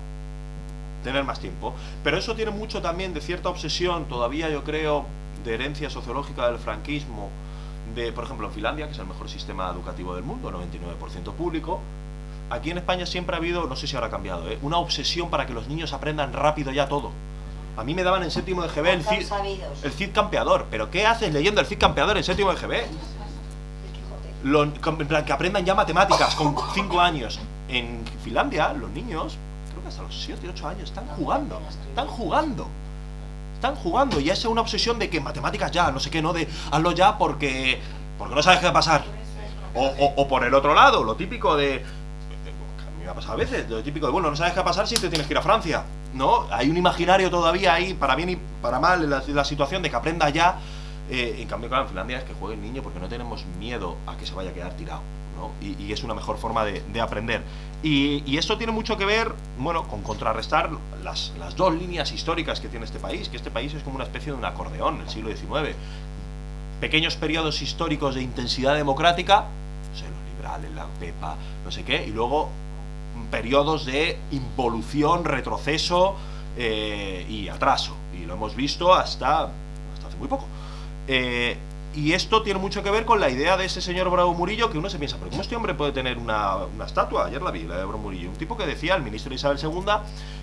tener más tiempo? Pero eso tiene mucho también de cierta obsesión, todavía yo creo, de herencia sociológica del franquismo, de, por ejemplo, en Finlandia, que es el mejor sistema educativo del mundo, 99% público. Aquí en España siempre ha habido, no sé si ahora ha cambiado, una obsesión para que los niños aprendan rápido ya todo. A mí me daban en séptimo de GB el Cid Campeador, pero ¿qué haces leyendo el Cid Campeador en séptimo de GB? En plan, que aprendan ya matemáticas con 5 años. En Finlandia, los niños, creo que hasta los 7, 8 años, están jugando, y es una obsesión de que matemáticas ya, no sé qué, no de hazlo ya porque no sabes qué va a pasar. O por el otro lado, lo típico de, a mí me ha pasado a veces, lo típico de, bueno, no sabes qué va a pasar si te tienes que ir a Francia, ¿no? Hay un imaginario todavía ahí, para bien y para mal, en la situación de que aprenda ya. En cambio, claro, en Finlandia es que juegue el niño porque no tenemos miedo a que se vaya a quedar tirado, ¿no? Y es una mejor forma de aprender. Y esto tiene mucho que ver, bueno, con contrarrestar las dos líneas históricas que tiene este país, que este país es como una especie de un acordeón del siglo XIX. Pequeños periodos históricos de intensidad democrática, no sé, los liberales, la PEPA, no sé qué, y luego periodos de involución, retroceso y atraso. Y lo hemos visto hasta hace muy poco. Y esto tiene mucho que ver con la idea de ese señor Bravo Murillo, que uno se piensa, pero ¿cómo este hombre puede tener una estatua? Ayer la vi, la de Bravo Murillo. Un tipo que decía, el ministro Isabel II,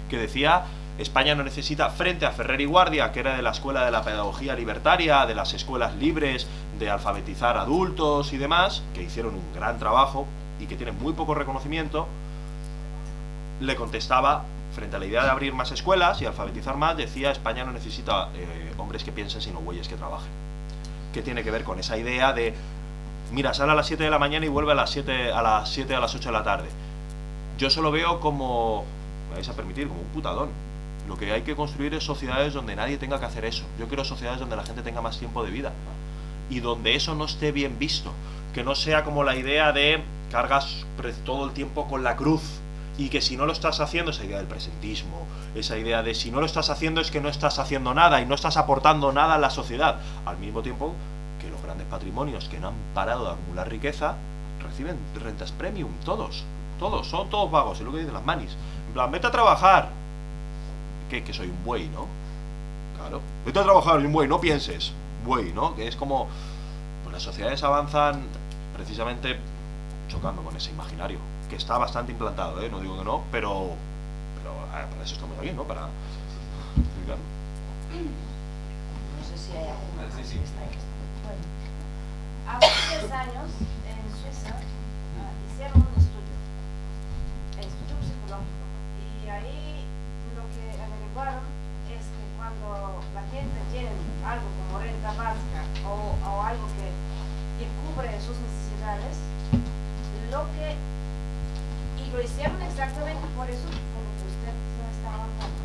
que decía, España no necesita, frente a Ferrer y Guardia, que era de la escuela de la pedagogía libertaria, de las escuelas libres, de alfabetizar adultos y demás, que hicieron un gran trabajo y que tienen muy poco reconocimiento, le contestaba, frente a la idea de abrir más escuelas y alfabetizar más, decía, España no necesita hombres que piensen, sino güeyes que trabajen. Que tiene que ver con esa idea de, mira, sale a las 7 de la mañana y vuelve a las 7 a las 8 de la tarde. Yo eso lo veo como, me vais a permitir, como un putadón. Lo que hay que construir es sociedades donde nadie tenga que hacer eso. Yo quiero sociedades donde la gente tenga más tiempo de vida y donde eso no esté bien visto, que no sea como la idea de cargas todo el tiempo con la cruz, y que si no lo estás haciendo, esa idea del presentismo, esa idea de si no lo estás haciendo es que no estás haciendo nada y no estás aportando nada a la sociedad, al mismo tiempo que los grandes patrimonios que no han parado de acumular riqueza reciben rentas premium, todos, son todos vagos, es lo que dicen las manis, en plan, vete a trabajar, que soy un buey, ¿no? Claro, vete a trabajar, un buey, no pienses, buey, ¿no? Que es como, pues las sociedades avanzan precisamente chocando con ese imaginario, que está bastante implantado, no digo que no, pero para eso estamos aquí, ¿no? Para explicarlo. No sé si hay alguna cosa Sí. que está ahí. Bueno. Hace 10 años en Suiza hicieron un estudio psicológico, y ahí lo que averiguaron es que cuando la gente tiene algo como renta básica o algo que cubre sus necesidades, y lo hicieron exactamente por eso, por lo que usted estaba hablando.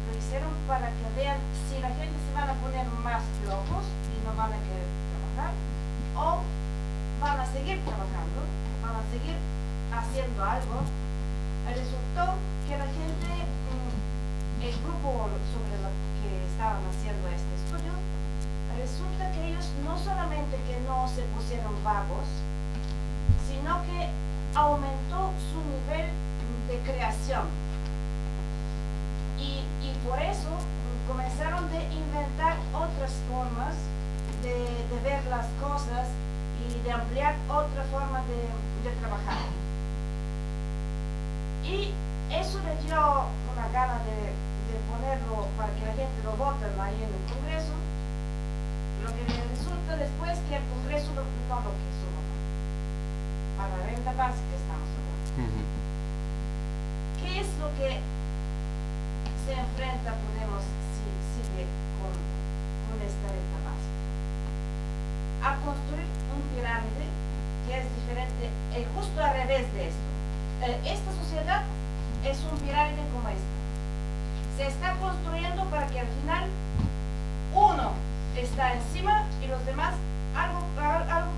Lo hicieron para que vean si la gente se van a poner más locos y no van a querer trabajar, o van a seguir trabajando, van a seguir haciendo algo. Resultó que la gente, el grupo sobre lo que estaban haciendo este estudio, resulta que ellos no solamente que no se pusieron vagos, sino que aumentó su nivel de creación, y por eso comenzaron a inventar otras formas de ver las cosas y de ampliar otra forma de trabajar, y eso le dio una gana de ponerlo para que la gente lo vote ahí en el Congreso. Lo que resulta después que el Congreso no lo quiso votar para la renta básica que estamos hablando. ¿Qué es lo que se enfrenta Podemos si sigue con esta renta básica? A construir un pirámide que es diferente, justo al revés de esto. Esta sociedad es un pirámide como esta. Se está construyendo para que al final uno está encima y los demás algo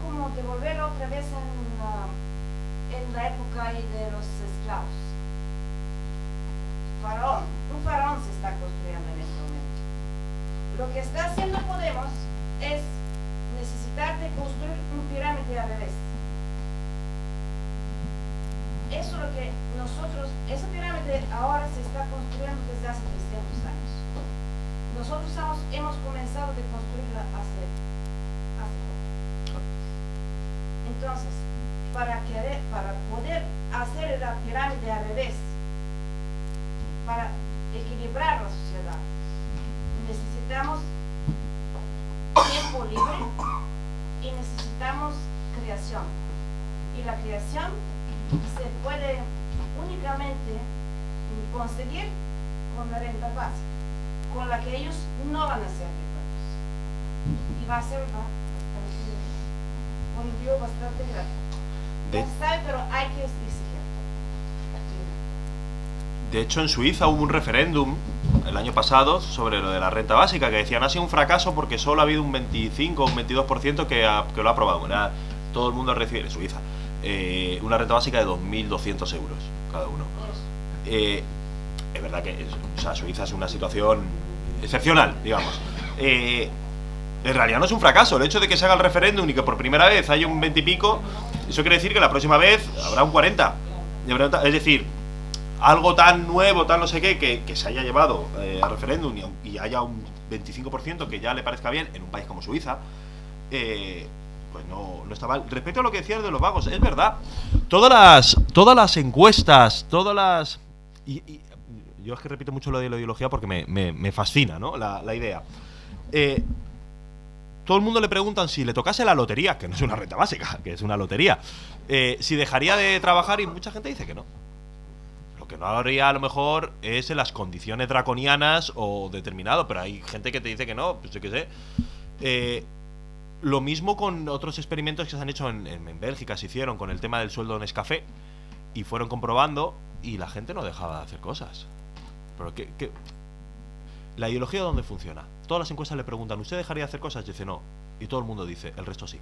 como devolver otra vez en la época ahí de los esclavos. Un faraón se está construyendo en este momento. Lo que está haciendo Podemos es necesitar de construir un pirámide al revés. Eso es lo que esa pirámide ahora se está construyendo desde hace 300 años. Nosotros hemos comenzado de construirla hace poco. Entonces, para poder hacer la pirámide al revés, para equilibrar la sociedad, necesitamos tiempo libre y necesitamos creación. Y la creación se puede únicamente conseguir con la renta básica, con la que ellos no van a ser ricos. Y va a ser un lío bastante grande. Pero hay que exigir. De hecho, en Suiza hubo un referéndum el año pasado sobre lo de la renta básica, que decían ha sido un fracaso porque solo ha habido un 25 o un 22% que lo ha aprobado. Todo el mundo recibe en Suiza una renta básica de 2.200 euros cada uno. Es verdad que Suiza es una situación excepcional, digamos. En realidad no es un fracaso. El hecho de que se haga el referéndum y que por primera vez haya un 20 y pico, eso quiere decir que la próxima vez habrá un 40. Es decir, algo tan nuevo, tan no sé qué, que se haya llevado al referéndum y haya un 25% que ya le parezca bien en un país como Suiza, pues no está mal. Respecto a lo que decías de los vagos, es verdad. Todas las encuestas, y yo es que repito mucho lo de la ideología porque me fascina, ¿no? La idea. Todo el mundo le preguntan si le tocase la lotería, que no es una renta básica, que es una lotería, si dejaría de trabajar, y mucha gente dice que no. Lo que no haría a lo mejor es en las condiciones draconianas o determinado, pero hay gente que te dice que no, pues yo qué sé. Lo mismo con otros experimentos que se han hecho en Bélgica, se hicieron con el tema del sueldo en Nescafé, y fueron comprobando y la gente no dejaba de hacer cosas. Pero la ideología, ¿dónde funciona? Todas las encuestas le preguntan, ¿usted dejaría de hacer cosas? Y dice no, y todo el mundo dice, el resto sí.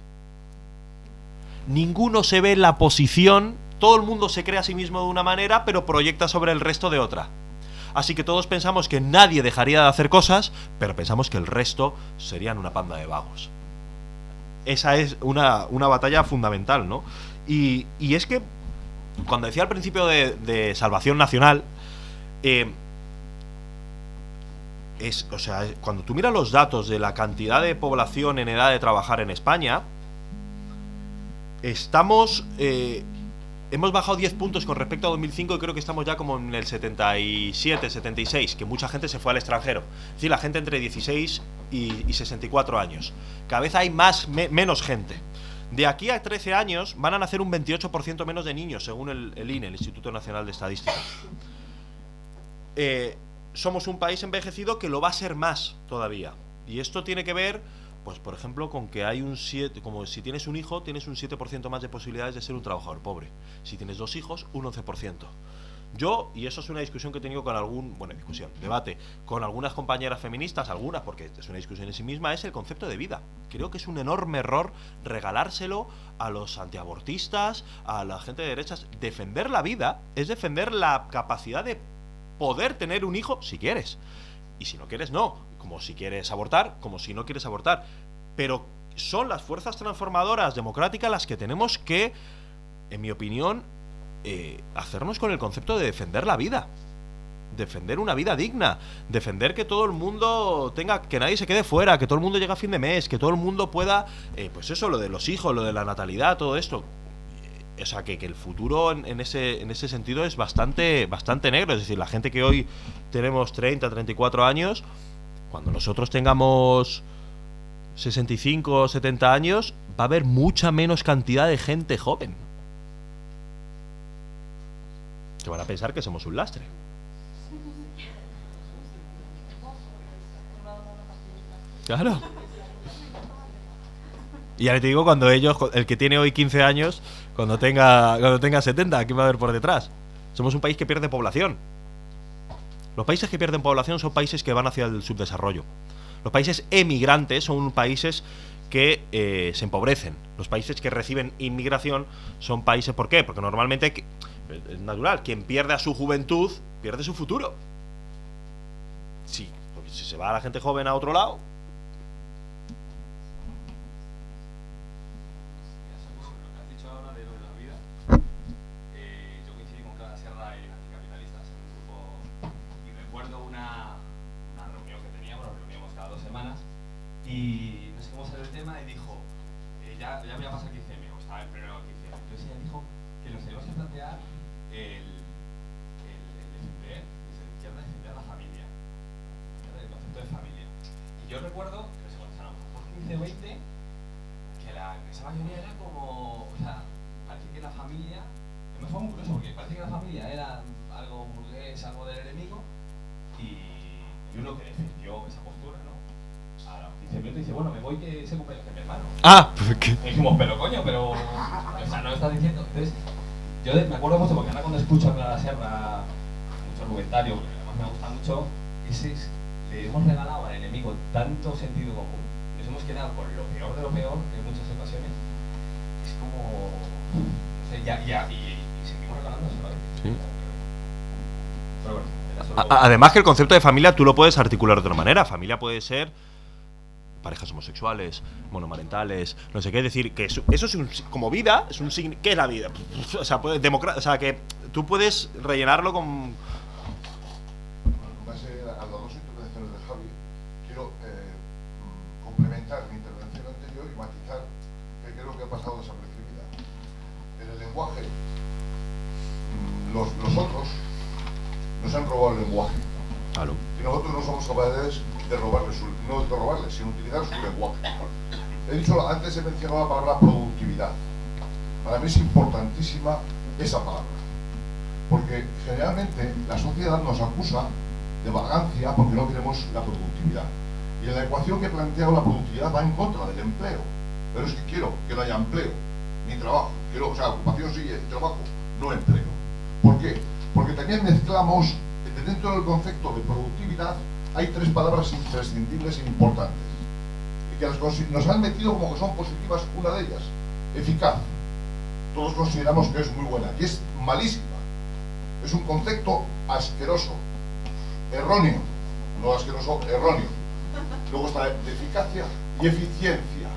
Ninguno se ve en la posición, todo el mundo se cree a sí mismo de una manera, pero proyecta sobre el resto de otra. Así que todos pensamos que nadie dejaría de hacer cosas, pero pensamos que el resto serían una panda de vagos. Esa es una batalla fundamental, ¿no? Y es que, cuando decía al principio de Salvación Nacional, cuando tú miras los datos de la cantidad de población en edad de trabajar en España, hemos bajado 10 puntos con respecto a 2005 y creo que estamos ya como en el 77, 76, que mucha gente se fue al extranjero. Es decir, la gente entre 16 y 64 años. Cada vez hay menos gente. De aquí a 13 años van a nacer un 28% menos de niños, según el INE, el Instituto Nacional de Estadística. Somos un país envejecido que lo va a ser más todavía. Y esto tiene que ver, pues por ejemplo, con que hay como si tienes un hijo, tienes un 7% más de posibilidades de ser un trabajador pobre. Si tienes 2 hijos, un 11%. Yo, y eso es una discusión que he tenido con debate, con algunas compañeras feministas, porque es una discusión en sí misma, es el concepto de vida. Creo que es un enorme error regalárselo a los antiabortistas, a la gente de derechas. Defender la vida es defender la capacidad de poder tener un hijo si quieres. Y si no quieres, no. Como si quieres abortar, como si no quieres abortar. Pero son las fuerzas transformadoras democráticas las que tenemos que, en mi opinión, hacernos con el concepto de defender la vida. Defender una vida digna. Defender que todo el mundo que nadie se quede fuera, que todo el mundo llegue a fin de mes, que todo el mundo pueda, pues eso, lo de los hijos, lo de la natalidad, todo esto. O sea, que el futuro en ese sentido es bastante negro. Es decir, la gente que hoy tenemos 30, 34 años, cuando nosotros tengamos 65 o 70 años, va a haber mucha menos cantidad de gente joven. Que van a pensar que somos un lastre. Claro. Y ya te digo, cuando el que tiene hoy 15 años, cuando tenga 70, ¿quién va a haber por detrás? Somos un país que pierde población. Los países que pierden población son países que van hacia el subdesarrollo. Los países emigrantes son países que se empobrecen. Los países que reciben inmigración son países, ¿por qué? Porque normalmente es natural, quien pierde a su juventud pierde su futuro. Sí, porque si se va la gente joven a otro lado. Sobre lo que has dicho ahora de lo de la vida, yo coincidí con Clara Sierra en Anticapitalistas en un grupo y recuerdo una reunión que teníamos, nos reuníamos cada 2 semanas y no sé cómo salió el tema y dijo, ya voy a pasar 15M, o estaba en pleno 15M. Entonces ella dijo que nos tenemos que plantear el defender, desde la izquierda, defender a la familia, el concepto de familia. Y yo recuerdo, que no sé cuántos éramos, 15 o 20, que la esa mayoría era como, o sea, parece que la familia, me fue muy curioso porque parece que la familia era algo burgués, algo del enemigo, y uno que defendió esa postura, ¿no? A los 15 minutos dice, bueno, me voy que ese cumpleaños de mi hermano. Ah, ¿qué? Y dijimos, pero coño, pero, o sea, no lo estás diciendo. Entonces, yo me acuerdo mucho porque ahora cuando escucho a Clara Sierra, mucho argumentario, porque además me gusta mucho, le hemos regalado al enemigo tanto sentido común. Nos hemos quedado con lo peor de lo peor en muchas ocasiones. Es como, no sé, y seguimos regalándoselo, ¿eh? Sí. Pero bueno, era solo... Además que el concepto de familia tú lo puedes articular de otra manera. Familia puede ser parejas homosexuales, monomarentales, no sé qué, decir que eso es como vida, es un signo. ¿Qué es la vida? O sea, o sea, que tú puedes rellenarlo con... En base a las dos intervenciones de Javi, quiero complementar mi intervención anterior y matizar que creo que ha pasado desapercibida. En el lenguaje, los otros nos han robado el lenguaje. Claro. Y nosotros no somos capaces de robarles, no de robarles, sino utilizar su lenguaje. He dicho, antes he mencionado la palabra productividad. Para mí es importantísima esa palabra, porque generalmente la sociedad nos acusa de vagancia porque no queremos la productividad. Y en la ecuación que he planteado, la productividad va en contra del empleo. Pero es que quiero que no haya empleo, ni trabajo. Quiero, o sea, ocupación sí, trabajo, no empleo. ¿Por qué? Porque también mezclamos, dentro del concepto de productividad, hay 3 palabras imprescindibles e importantes y que nos han metido como que son positivas. Una de ellas, eficaz. Todos consideramos que es muy buena y es malísima. Es un concepto asqueroso, erróneo, no asqueroso, erróneo. Luego está de eficacia y eficiencia.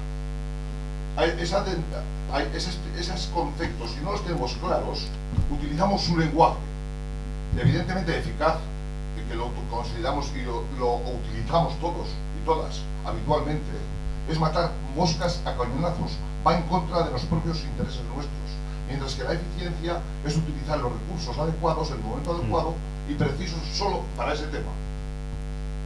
Hay esos conceptos, si no los tenemos claros, utilizamos un lenguaje evidentemente eficaz, que lo consideramos y lo utilizamos todos y todas habitualmente, es matar moscas a cañonazos, va en contra de los propios intereses nuestros, mientras que la eficiencia es utilizar los recursos adecuados en el momento adecuado y precisos solo para ese tema.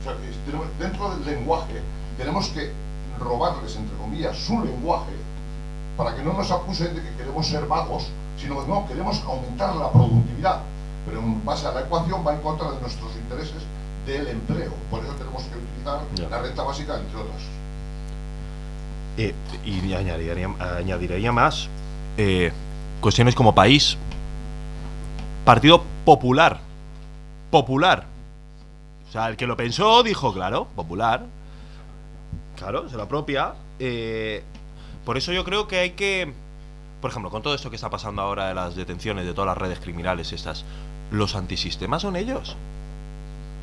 O sea, que dentro del lenguaje tenemos que robarles, entre comillas, su lenguaje para que no nos acusen de que queremos ser vagos, sino que no, queremos aumentar la productividad. Pero en base a la ecuación va en contra de nuestros intereses del empleo. Por eso tenemos que utilizar la renta básica, entre otras. Y añadiría más cuestiones como país. Partido Popular. Popular. O sea, el que lo pensó dijo, claro, popular. Claro, se lo apropia. Por eso yo creo que hay que... Por ejemplo, con todo esto que está pasando ahora de las detenciones de todas las redes criminales estas, los antisistemas son ellos.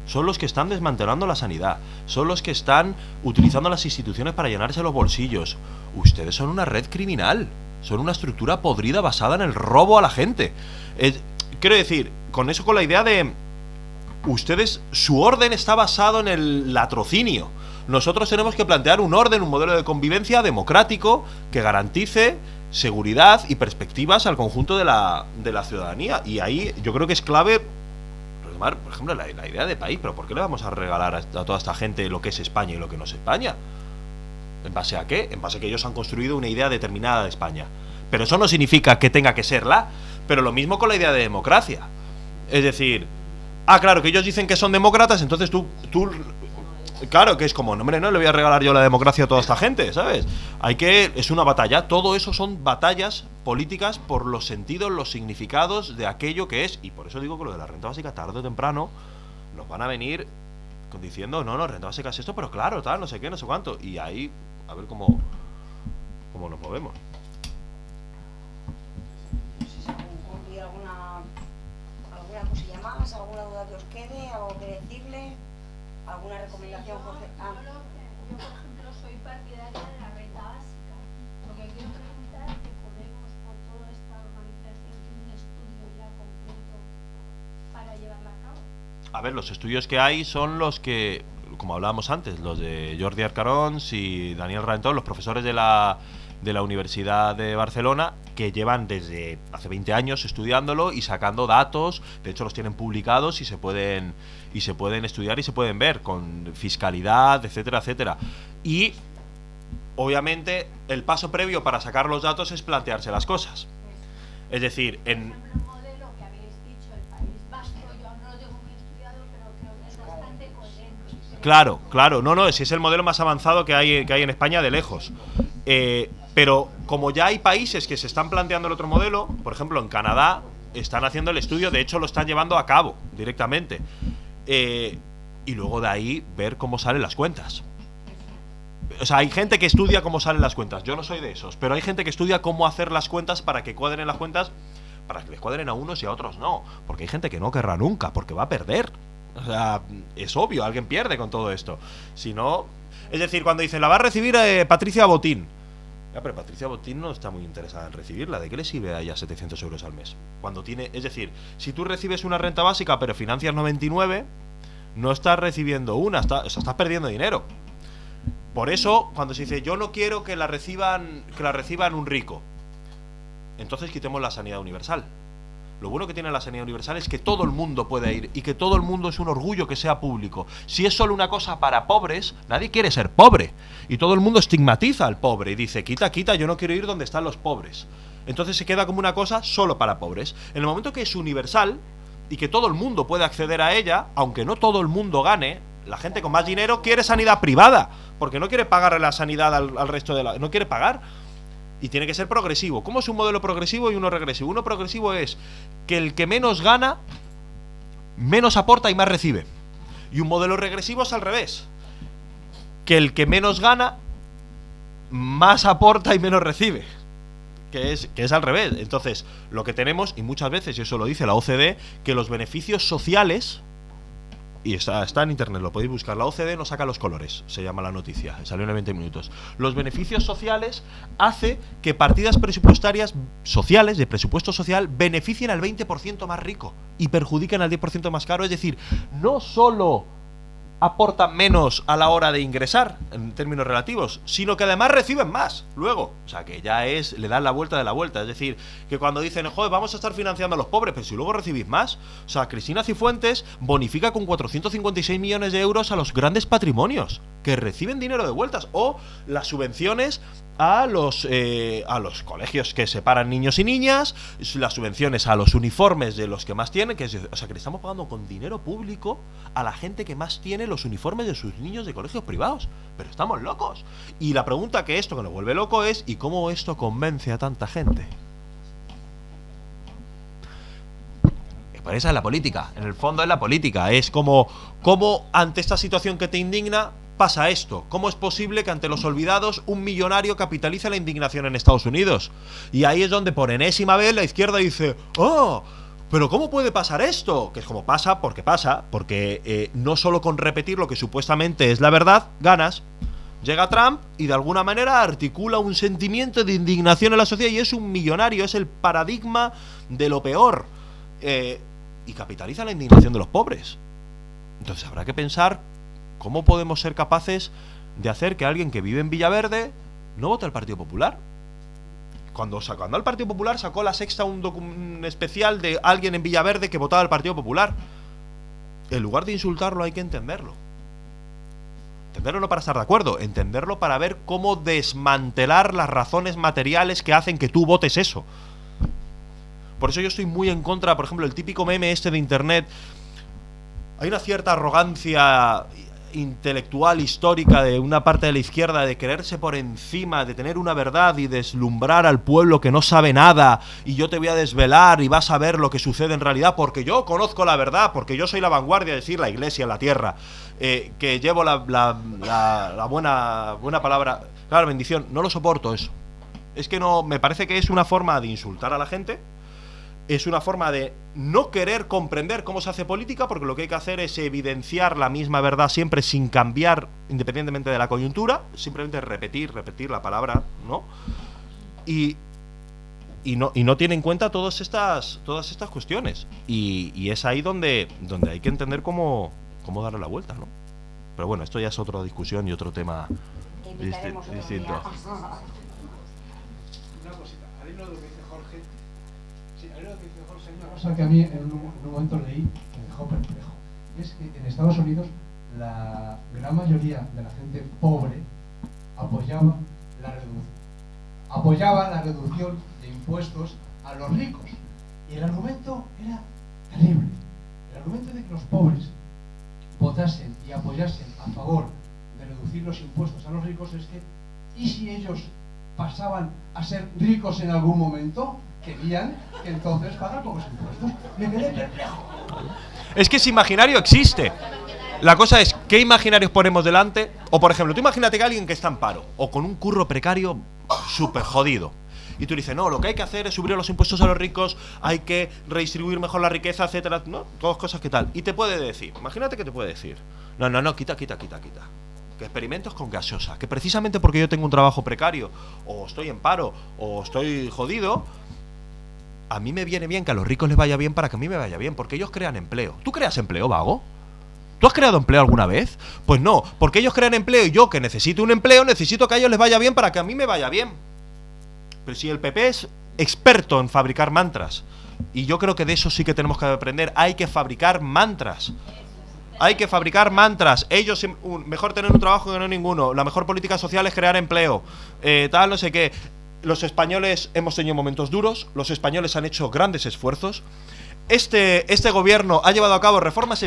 Son los que están desmantelando la sanidad. Son los que están utilizando las instituciones para llenarse los bolsillos. Ustedes son una red criminal. Son una estructura podrida basada en el robo a la gente. Quiero decir, con eso, con la idea de... Ustedes, su orden está basado en el latrocinio. Nosotros tenemos que plantear un orden, un modelo de convivencia democrático que garantice seguridad y perspectivas al conjunto de la ciudadanía. Y ahí yo creo que es clave retomar, por ejemplo, la idea de país. Pero ¿por qué le vamos a regalar a toda esta gente lo que es España y lo que no es España? ¿En base a qué? En base a que ellos han construido una idea determinada de España. Pero eso no significa que tenga que serla. Pero lo mismo con la idea de democracia. Es decir, claro, que ellos dicen que son demócratas, entonces tú claro, que es como, no, hombre, no le voy a regalar yo la democracia a toda esta gente, ¿sabes? Es una batalla, todo eso son batallas políticas por los sentidos, los significados de aquello que es. Y por eso digo que lo de la renta básica, tarde o temprano, nos van a venir diciendo, no, renta básica es esto, pero claro, tal, no sé qué, no sé cuánto. Y ahí, a ver cómo cómo nos movemos. No sé si alguna cosilla más, alguna duda que os quede, algo que decirle, alguna recomendación, Jorge. Yo, por ejemplo, soy partidaria de la renta básica. Lo que quiero preguntar es que Podemos, por toda esta organización, tiene un estudio ya completo para llevarla a cabo. A ver, los estudios que hay son los que, como hablábamos antes, los de Jordi Arcarons y Daniel Rentón, los profesores de la Universidad de Barcelona, que llevan desde hace 20 años estudiándolo y sacando datos. De hecho, los tienen publicados y se pueden estudiar y se pueden ver con fiscalidad, etcétera, etcétera. Y obviamente el paso previo para sacar los datos es plantearse las cosas. Es decir, Por ejemplo, el modelo que habéis dicho, el País Vasco, yo no lo tengo muy estudiado, pero creo que es bastante coherente. Claro, no, si es el modelo más avanzado que hay en España de lejos. Pero como ya hay países que se están planteando el otro modelo, por ejemplo en Canadá están haciendo el estudio, de hecho lo están llevando a cabo directamente, y luego de ahí ver cómo salen las cuentas. O sea, hay gente que estudia cómo salen las cuentas. Yo no soy de esos, pero hay gente que estudia cómo hacer las cuentas para que cuadren las cuentas, para que les cuadren a unos y a otros no. Porque hay gente que no querrá nunca, porque va a perder. O sea, es obvio, alguien pierde con todo esto. Si no, es decir, cuando dicen la va a recibir Patricia Botín. Ya, pero Patricia Botín no está muy interesada en recibirla. ¿De qué le sirve a ella 700 euros al mes? Cuando tiene, es decir, si tú recibes una renta básica pero financias 99, no estás recibiendo una, estás perdiendo dinero. Por eso, cuando se dice yo no quiero que la reciban un rico, entonces quitemos la sanidad universal. Lo bueno que tiene la sanidad universal es que todo el mundo puede ir y que todo el mundo es un orgullo que sea público. Si es solo una cosa para pobres, nadie quiere ser pobre. Y todo el mundo estigmatiza al pobre y dice, quita, yo no quiero ir donde están los pobres. Entonces se queda como una cosa solo para pobres. En el momento que es universal y que todo el mundo puede acceder a ella, aunque no todo el mundo gane, la gente con más dinero quiere sanidad privada, porque no quiere pagar la sanidad al resto de la... No quiere pagar. Y tiene que ser progresivo. ¿Cómo es un modelo progresivo y uno regresivo? Uno progresivo es que el que menos gana, menos aporta y más recibe. Y un modelo regresivo es al revés. Que el que menos gana, más aporta y menos recibe. Que es al revés. Entonces, lo que tenemos, y muchas veces, y eso lo dice la OCDE, que los beneficios sociales... Y está en internet, lo podéis buscar. La OCDE no saca los colores, se llama la noticia, salió en 20 minutos. Los beneficios sociales hace que partidas presupuestarias sociales, de presupuesto social, beneficien al 20% más rico y perjudiquen al 10% más caro. Es decir, no solo aportan menos a la hora de ingresar, en términos relativos, sino que además reciben más luego. O sea, que ya le dan la vuelta de la vuelta. Es decir, que cuando dicen, joder, vamos a estar financiando a los pobres, pero si luego recibís más. O sea, Cristina Cifuentes bonifica con 456 millones de euros a los grandes patrimonios, que reciben dinero de vueltas. O las subvenciones a los colegios que separan niños y niñas, las subvenciones a los uniformes de los que más tienen, o sea, que le estamos pagando con dinero público a la gente que más tiene los uniformes de sus niños de colegios privados. Pero estamos locos. Y la pregunta que nos vuelve loco es, ¿y cómo esto convence a tanta gente? Por esa es la política, en el fondo es la política. Es como ante esta situación que te indigna pasa esto. ¿Cómo es posible que ante los olvidados un millonario capitalice la indignación en Estados Unidos? Y ahí es donde por enésima vez la izquierda dice, ¡oh! ¿Pero cómo puede pasar esto? Que es como pasa, porque no solo con repetir lo que supuestamente es la verdad, ganas. Llega Trump y de alguna manera articula un sentimiento de indignación en la sociedad y es un millonario, es el paradigma de lo peor. Y capitaliza la indignación de los pobres. Entonces habrá que pensar cómo podemos ser capaces de hacer que alguien que vive en Villaverde no vote al Partido Popular. Cuando el Partido Popular sacó La Sexta un especial de alguien en Villaverde que votaba al Partido Popular, en lugar de insultarlo hay que entenderlo. Entenderlo no para estar de acuerdo, entenderlo para ver cómo desmantelar las razones materiales que hacen que tú votes eso. Por eso yo estoy muy en contra, por ejemplo, el típico meme este de internet. Hay una cierta arrogancia intelectual, histórica, de una parte de la izquierda, de quererse por encima, de tener una verdad y deslumbrar al pueblo que no sabe nada, y yo te voy a desvelar y vas a ver lo que sucede en realidad, porque yo conozco la verdad, porque yo soy la vanguardia, es decir, la iglesia en la tierra, que llevo la buena palabra, claro, bendición. No lo soporto eso. Es que no, me parece que es una forma de insultar a la gente, es una forma de no querer comprender cómo se hace política, porque lo que hay que hacer es evidenciar la misma verdad siempre sin cambiar, independientemente de la coyuntura, simplemente repetir la palabra, ¿no? Y no tiene en cuenta todas estas cuestiones. Y es ahí donde hay que entender cómo darle la vuelta, ¿no? Pero bueno, esto ya es otra discusión y otro tema distinto. Una cosita, al hilo de lo que dice Jorge, hay una cosa que a mí en un momento leí que me dejó perplejo. Es que en Estados Unidos la gran mayoría de la gente pobre apoyaba la reducción de impuestos a los ricos. Y el argumento era terrible. El argumento de que los pobres votasen y apoyasen a favor de reducir los impuestos a los ricos es que, ¿y si ellos pasaban a ser ricos en algún momento? Querían que entonces pagar pocos impuestos. Me quedé perplejo. Es que ese imaginario existe. La cosa es, ¿qué imaginarios ponemos delante? O por ejemplo, tú imagínate que alguien que está en paro o con un curro precario súper jodido. Y tú dices, no, lo que hay que hacer es subir los impuestos a los ricos, hay que redistribuir mejor la riqueza, etcétera, ¿no? Todas cosas que tal. Y te puede decir, imagínate que te puede decir, no, quita. Que experimentos con gaseosa, que precisamente porque yo tengo un trabajo precario, o estoy en paro, o estoy jodido, a mí me viene bien que a los ricos les vaya bien para que a mí me vaya bien, porque ellos crean empleo. ¿Tú creas empleo, vago? ¿Tú has creado empleo alguna vez? Pues no, porque ellos crean empleo y yo, que necesito un empleo, necesito que a ellos les vaya bien para que a mí me vaya bien. Pero si el PP es experto en fabricar mantras, y yo creo que de eso sí que tenemos que aprender, hay que fabricar mantras. Ellos, mejor tener un trabajo que no ninguno. La mejor política social es crear empleo. No sé qué. Los españoles hemos tenido momentos duros. Los españoles han hecho grandes esfuerzos. Este gobierno ha llevado a cabo reformas